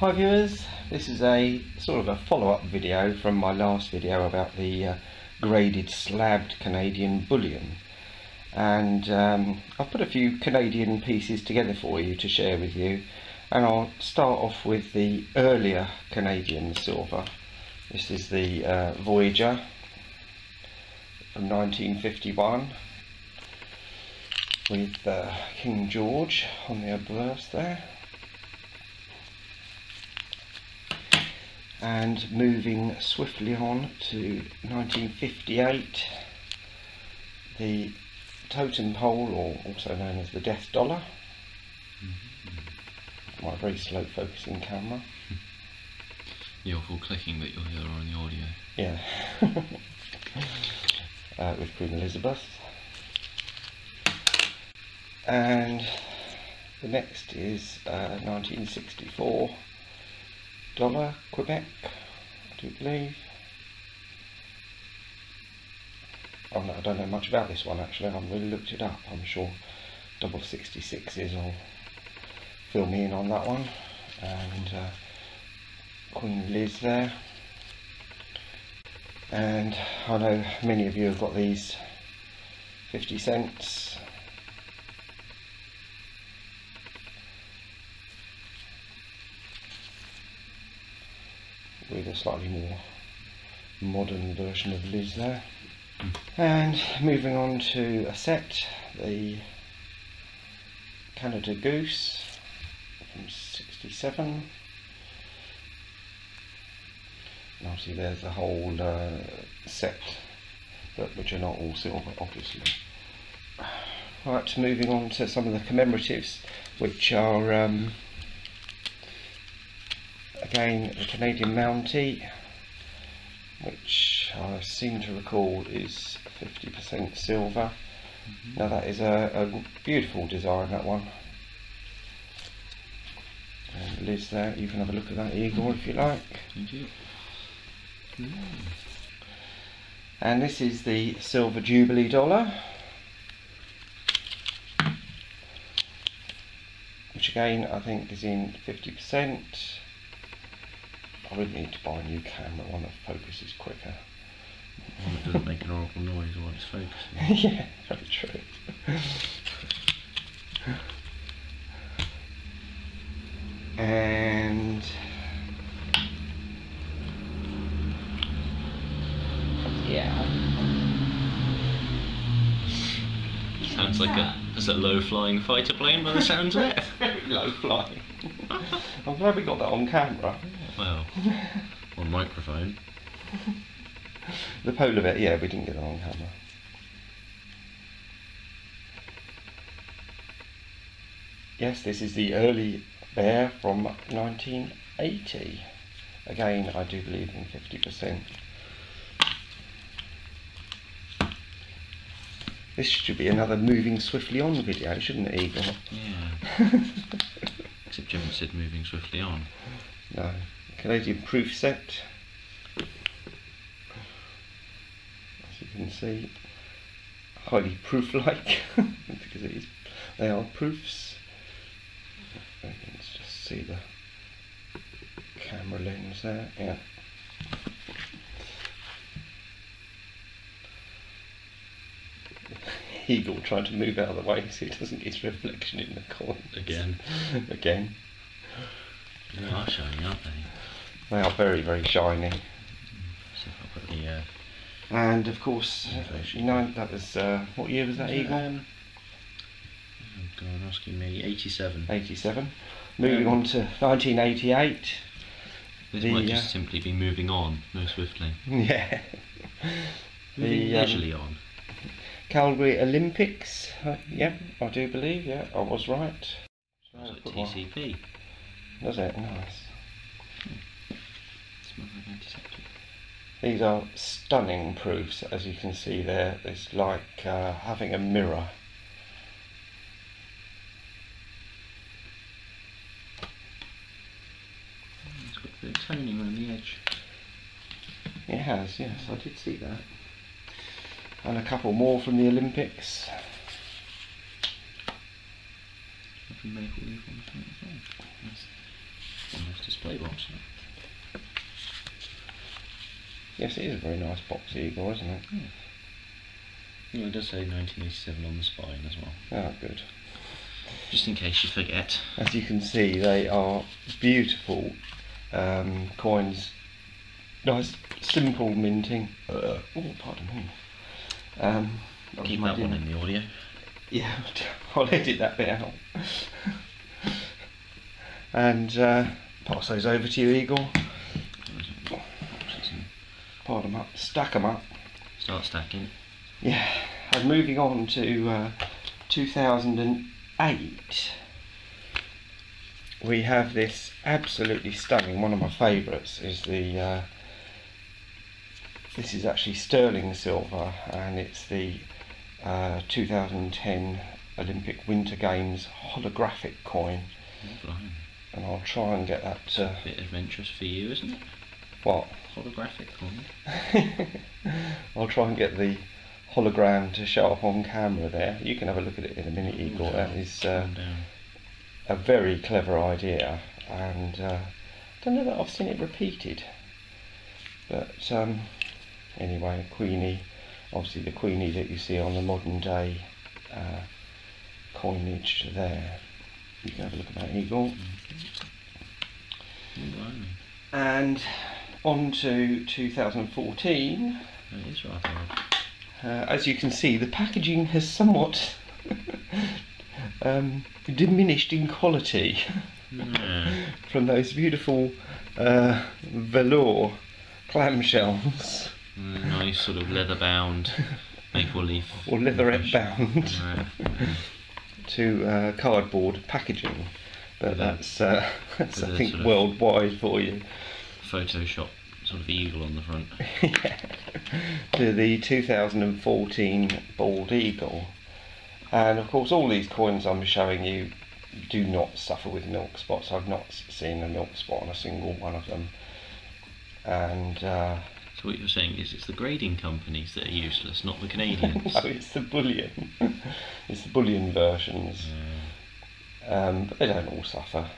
Hi viewers, this is a sort of a follow-up video from my last video about the graded slabbed Canadian bullion, and I've put a few Canadian pieces together for you to share with you, and I'll start off with the earlier Canadian silver. This is the Voyager from 1951 with King George on the obverse there. And moving swiftly on to 1958, the totem pole, or also known as the death dollar. My very slow focusing camera. The awful clicking that you'll hear on the audio. Yeah. With Queen Elizabeth. And the next is 1964. Dollar, Quebec, I do believe. Oh no, I don't know much about this one actually, I haven't really looked it up. I'm sure double 66s will fill me in on that one. And Queen Liz there. And I know many of you have got these 50 cents. With a slightly more modern version of Liz there. And moving on to a set, the Canada Goose from 67. And obviously there's the whole set, but which are not all silver obviously. Right, moving on to some of the commemoratives, which are again the Canadian Mountie, which I seem to recall is 50% silver. Now that is a beautiful design, that one. And Liz there, you can have a look at that eagle if you like. Thank you. And this is the Silver Jubilee dollar, which again I think is in 50%. I really need to buy a new camera, one that focuses quicker. One that doesn't make an horrible noise while it's focusing. Yeah, very true. And yeah, Sounds like a low-flying fighter plane by the sounds of it. very low flying. I'm glad we got that on camera. Well, on microphone. The polar bear, yeah, we didn't get that on camera. Yes, this is the early bear from 1980. Again, I do believe in 50%. This should be another moving swiftly on video, shouldn't it, Eagle? Yeah. Except you haven't said moving swiftly on. No. Canadian proof set. As you can see, highly proof-like because it is. They are proofs. Let's just see the camera lens there. Yeah. Eagle trying to move out of the way so it doesn't get reflection in the coins. Again. Again. They are shiny, aren't they? They are very, very shiny. So if I put the and of course, you know, that was, what year was that, Eagle? oh God, asking me, 87. 87. Moving on to 1988. This might just simply be moving on, more swiftly. Yeah. Moving leisurely on. Calgary Olympics. Yep, I do believe, yeah, I was right. So It's like TCP. Does it? Nice. Smells like antiseptic. These are stunning proofs, as you can see there. It's like having a mirror. It's got a bit of toning around the edge. It has, yes, I did see that. And a couple more from the Olympics. Maple leaf on the front as well. Yes. Nice display box. Yes, it is a very nice box eagle, isn't it? Yeah, it does say 1987 on the spine as well. Oh, good. Just in case you forget. As you can see, they are beautiful coins. Nice, simple minting. Oh, pardon me. Keep that one in the audio. Yeah, I'll edit that bit out. And pass those over to you, Eagle. Pile them up, stack them up. Start stacking. Yeah, and moving on to 2008, we have this absolutely stunning, one of my favourites is the, this is actually sterling silver, and it's the 2010 Olympic Winter Games holographic coin. Oh, and I'll try and get that a bit adventurous for you, isn't it? What? Holographic coin. I'll try and get the hologram to show up on camera there. You can have a look at it in a minute, Eagle. That is a very clever idea, and I don't know that I've seen it repeated. But anyway, Queenie, obviously the Queenie that you see on the modern day coinage there. You can have a look at that, Eagle. And on to 2014. It is rather odd. As you can see, the packaging has somewhat diminished in quality from those beautiful velour clamshells. Nice sort of leather bound maple leaf. Or leatherette bound to cardboard packaging. But that's I think worldwide for you. Photoshop sort of eagle on the front. Yeah. To the 2014 bald eagle. And of course all these coins I'm showing you do not suffer with milk spots. I've not seen a milk spot on a single one of them. And so what you're saying is it's the grading companies that are useless, not the Canadians. No, it's the bullion. It's the bullion versions. But they don't all suffer.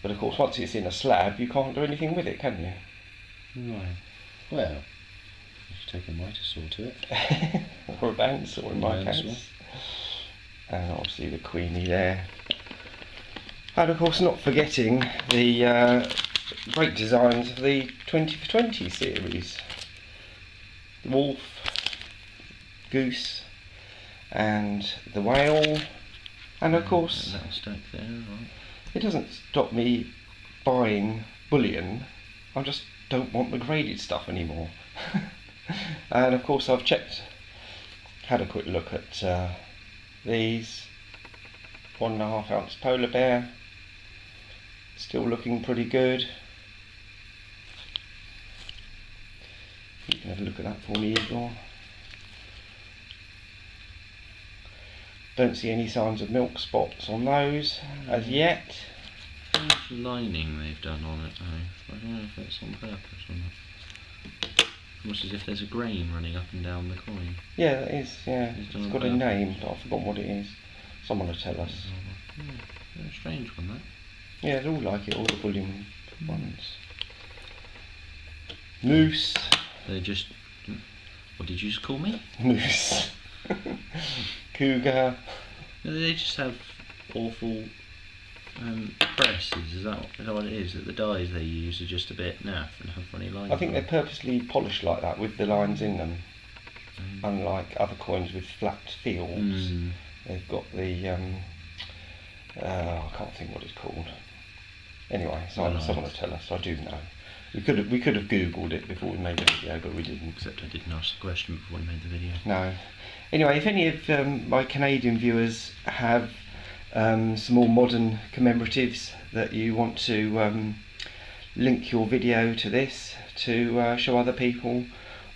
But of course once it's in a slab you can't do anything with it, can you? Right. Well, if you take a mitre saw to it. Or a bandsaw in my case. And obviously the Queenie there. And of course not forgetting the great designs of the 20 for 20 series. The wolf, goose, and the whale. And of course, that stack there, right. It doesn't stop me buying bullion. I just don't want the graded stuff anymore. And of course I've had a quick look at these 1.5 ounce polar bear, still looking pretty good. You can have a look at that for me, Igor. Don't see any signs of milk spots on those as yet. How much lining they've done on it though. I don't know if it's on purpose or not. Almost as if there's a grain running up and down the coin. Yeah, it is, yeah. It's got a name, but I've forgotten what it is. Someone will tell us. Yeah, a strange one, that. Yeah, they all like it, all the bullion ones. Moose. They're just... What did you just call me? Moose. Cougar. They just have awful presses, is that what it is? That the dyes they use are just a bit naff and have funny lines. I think they're purposely polished like that with the lines in them. Unlike other coins with flat fields, they've got the I can't think what it's called. Anyway, someone will tell us. I do know. We could have googled it before we made the video, but we didn't. Except I didn't ask the question before we made the video. No. Anyway, if any of my Canadian viewers have some more modern commemoratives that you want to link your video to this to show other people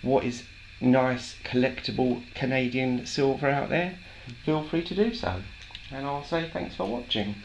what is nice collectible Canadian silver out there, feel free to do so. And I'll say thanks for watching.